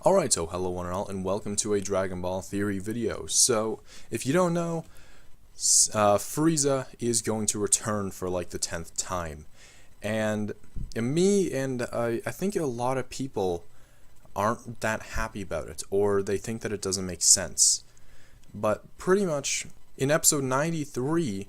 Alright, so hello one and all, and welcome to a Dragon Ball Theory video. So, if you don't know, Frieza is going to return for like the 10th time. And me and I think a lot of people aren't that happy about it, or they think that it doesn't make sense. But pretty much, in episode 93,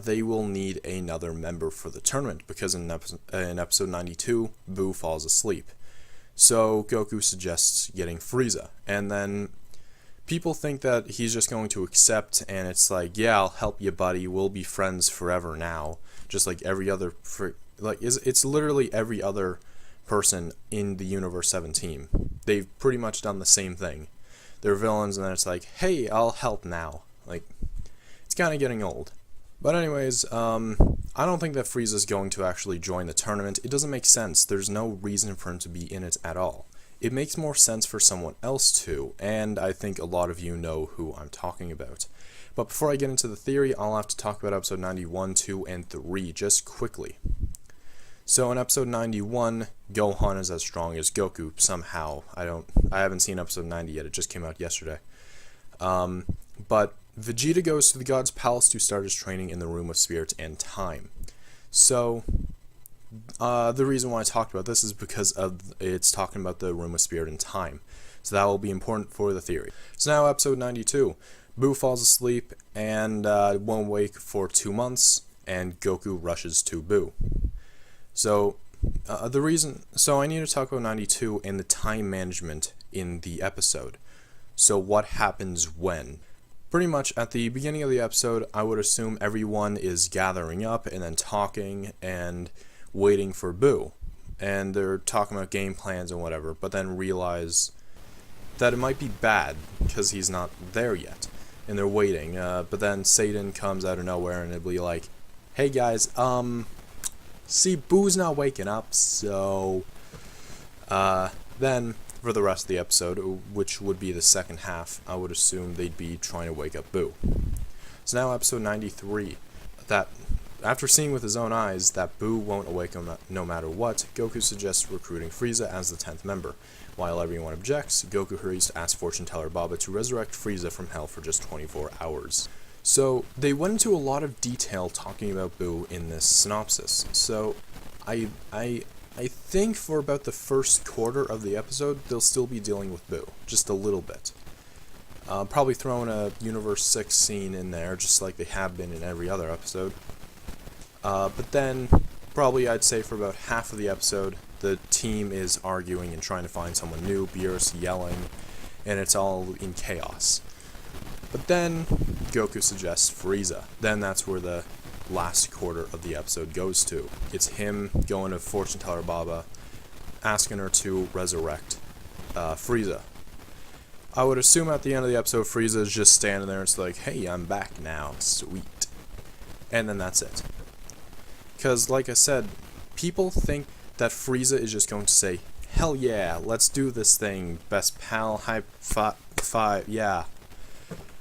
they will need another member for the tournament, because in episode 92, Buu falls asleep. So Goku suggests getting Frieza, and then people think that he's just going to accept, and it's like, yeah, I'll help you, buddy. We'll be friends forever now, just like every other. It's literally every other person in the Universe 7 team. They've pretty much done the same thing. They're villains, and then it's like, hey, I'll help now. Like, it's kind of getting old. But anyways, I don't think that Frieza's going to actually join the tournament. It doesn't make sense. There's no reason for him to be in it at all. It makes more sense for someone else to, and I think a lot of you know who I'm talking about. But before I get into the theory, I'll have to talk about episode 91, 2, and 3 just quickly. So in episode 91, Gohan is as strong as Goku somehow. I haven't seen episode 90 yet. It just came out yesterday. But Vegeta goes to the God's Palace to start his training in the Room of Spirit and Time. So, the reason why I talked about this is because it's talking about the Room of Spirit and Time. So that will be important for the theory. So now episode 92. Buu falls asleep and won't wake for 2 months, and Goku rushes to Buu. So, so I need to talk about 92 and the time management in the episode. So what happens when? Pretty much at the beginning of the episode, I would assume everyone is gathering up and then talking and waiting for Buu. And they're talking about game plans and whatever, but then realize that it might be bad because he's not there yet. And they're waiting, but then Satan comes out of nowhere and it'll be like, hey guys, see, Buu's not waking up, so then for the rest of the episode, which would be the second half, I would assume they'd be trying to wake up Buu. So now episode 93, that after seeing with his own eyes that Buu won't awake no matter what, Goku suggests recruiting Frieza as the 10th member. While everyone objects, Goku hurries to ask fortune teller Baba to resurrect Frieza from hell for just 24 hours. So they went into a lot of detail talking about Buu in this synopsis. So I think for about the first quarter of the episode, they'll still be dealing with Buu, just a little bit. Probably throwing a Universe 6 scene in there, just like they have been in every other episode. But then, probably I'd say for about half of the episode, the team is arguing and trying to find someone new, Beerus yelling, and it's all in chaos. But then, Goku suggests Frieza. Then that's where the last quarter of the episode goes to. It's him going to fortune teller Baba, asking her to resurrect Frieza. I would assume at the end of the episode, Frieza is just standing there and it's like, hey, I'm back now, sweet. And then that's it. Because, like I said, people think that Frieza is just going to say, hell yeah, let's do this thing, best pal, high five, yeah.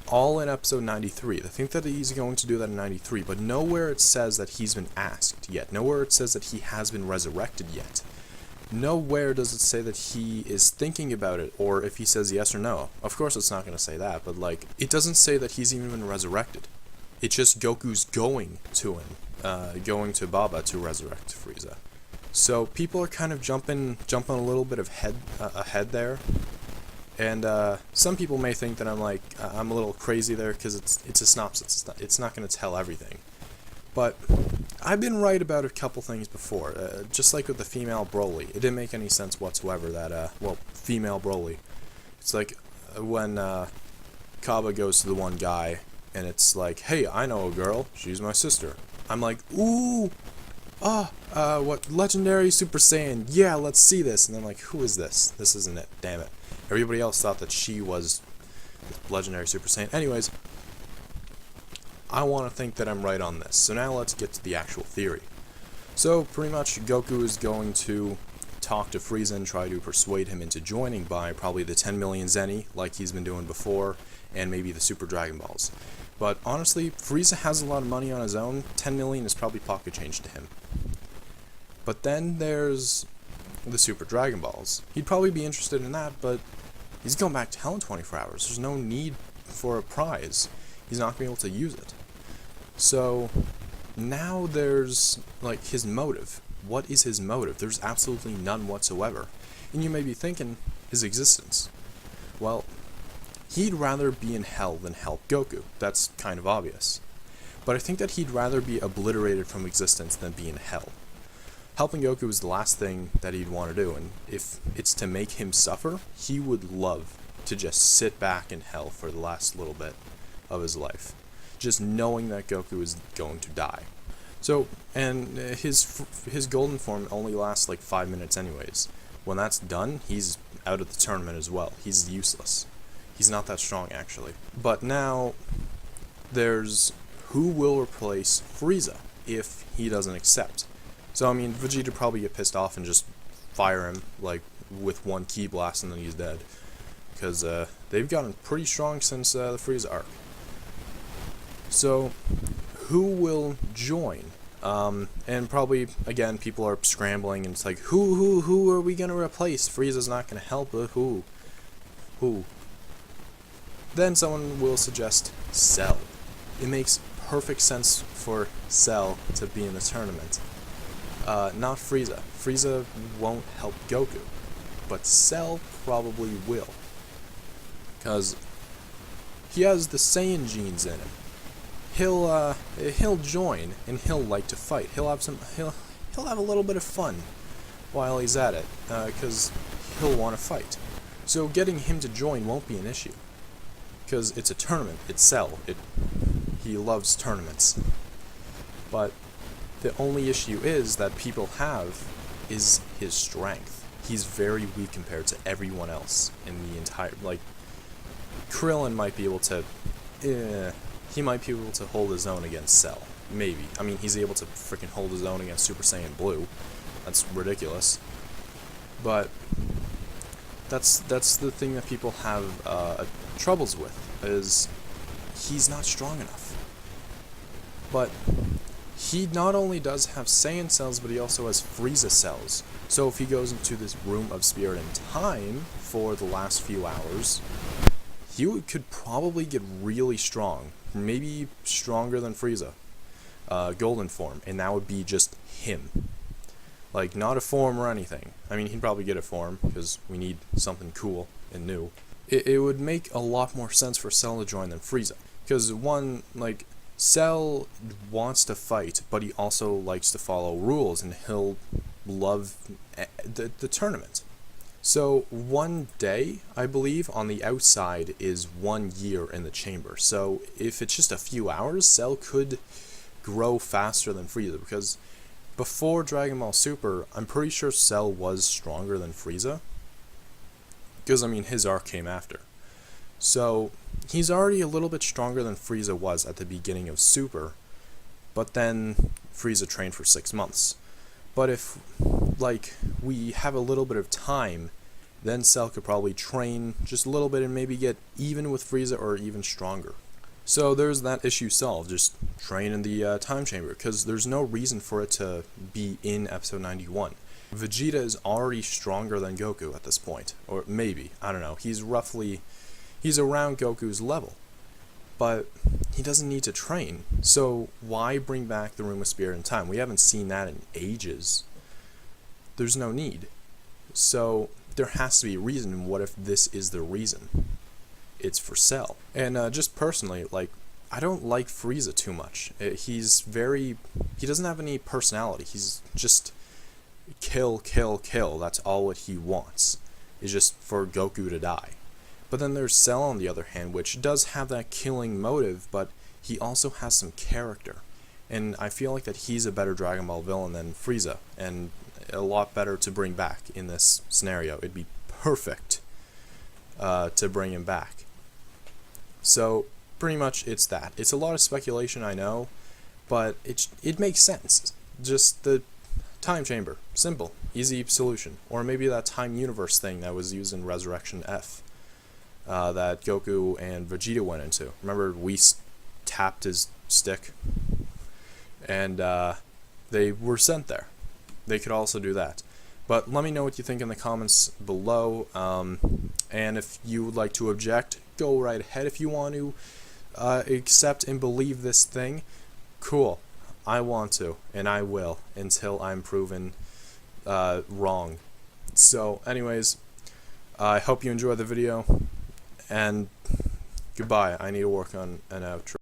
All in episode 93. They think that he's going to do that in 93, but nowhere it says that he's been asked yet. Nowhere it says that he has been resurrected yet. Nowhere does it say that he is thinking about it, or if he says yes or no. Of course it's not going to say that, but like, it doesn't say that he's even been resurrected. It's just Goku's going to him, going to Baba to resurrect Frieza. So people are kind of jumping a little bit of ahead there. And some people may think that I'm a little crazy there because it's a synopsis. It's not going to tell everything. But I've been right about a couple things before. Just like with the female Broly, it didn't make any sense whatsoever that female Broly. It's like when Kaba goes to the one guy and it's like, hey, I know a girl. She's my sister. I'm like, ooh, what legendary Super Saiyan? Yeah, let's see this. And I'm like, who is this? This isn't it. Damn it. Everybody else thought that she was legendary Super Saiyan. Anyways, I want to think that I'm right on this. So now let's get to the actual theory. So pretty much Goku is going to talk to Frieza and try to persuade him into joining by probably the 10 million Zeni, like he's been doing before, and maybe the Super Dragon Balls. But honestly, Frieza has a lot of money on his own. 10 million is probably pocket change to him. But then there's the Super Dragon Balls. He'd probably be interested in that, but he's going back to Hell in 24 hours. There's no need for a prize. He's not going to be able to use it. So now there's, like, his motive. What is his motive? There's absolutely none whatsoever. And you may be thinking, his existence. Well, he'd rather be in hell than help Goku. That's kind of obvious. But I think that he'd rather be obliterated from existence than be in hell. Helping Goku is the last thing that he'd want to do, and if it's to make him suffer, he would love to just sit back in hell for the last little bit of his life, just knowing that Goku is going to die. So, and his golden form only lasts like 5 minutes anyways. When that's done, he's out of the tournament as well. He's useless. He's not that strong, actually. But now, there's who will replace Frieza if he doesn't accept. So, I mean, Vegeta probably get pissed off and just fire him, like, with one ki blast and then he's dead. Because they've gotten pretty strong since the Frieza arc. So, who will join? And probably, again, people are scrambling and it's like, who are we going to replace? Frieza's not going to help, but who? Then someone will suggest Cell. It makes perfect sense for Cell to be in the tournament. Not Frieza. Frieza won't help Goku, but Cell probably will, because he has the Saiyan genes in him. He'll join and he'll like to fight. He'll have a little bit of fun while he's at it, because he'll want to fight. So getting him to join won't be an issue, because it's a tournament. It's Cell. He loves tournaments, but the only issue is that people have is his strength. He's very weak compared to everyone else in the entire, like, Krillin might be able to, he might be able to hold his own against Cell. Maybe. I mean, he's able to freaking hold his own against Super Saiyan Blue. That's ridiculous. But that's the thing that people have troubles with, is he's not strong enough. But he not only does have Saiyan cells, but he also has Frieza cells. So if he goes into this room of spirit and time for the last few hours, he could probably get really strong. Maybe stronger than Frieza. Golden form. And that would be just him. Like, not a form or anything. I mean, he'd probably get a form, because we need something cool and new. It would make a lot more sense for Cell to join than Frieza. Because, one, like, Cell wants to fight, but he also likes to follow rules, and he'll love the tournament. So, 1 day, I believe, on the outside is 1 year in the chamber. So, if it's just a few hours, Cell could grow faster than Frieza, because before Dragon Ball Super, I'm pretty sure Cell was stronger than Frieza, because, I mean, his arc came after. So, he's already a little bit stronger than Frieza was at the beginning of Super, but then Frieza trained for 6 months. But if, like, we have a little bit of time, then Cell could probably train just a little bit and maybe get even with Frieza or even stronger. So there's that issue solved, just train in the time chamber, because there's no reason for it to be in episode 91. Vegeta is already stronger than Goku at this point, or maybe, I don't know, he's around Goku's level, but he doesn't need to train, so why bring back the Room of Spirit and Time? We haven't seen that in ages. There's no need. So there has to be a reason, and what if this is the reason? It's for Cell. And just personally, like, I don't like Frieza too much. He doesn't have any personality. He's just kill, kill, kill. That's all what he wants, is just for Goku to die. But then there's Cell on the other hand, which does have that killing motive, but he also has some character. And I feel like that he's a better Dragon Ball villain than Frieza, and a lot better to bring back in this scenario. It'd be perfect to bring him back. So, pretty much it's that. It's a lot of speculation, I know, but it makes sense. Just the time chamber. Simple. Easy solution. Or maybe that time universe thing that was used in Resurrection F. That Goku and Vegeta went into. Remember, Whis tapped his stick, and they were sent there. They could also do that. But let me know what you think in the comments below, and if you would like to object, go right ahead. If you want to accept and believe this thing, cool. I want to, and I will, until I'm proven wrong. So anyways, I hope you enjoyed the video, and goodbye. I need to work on an outro.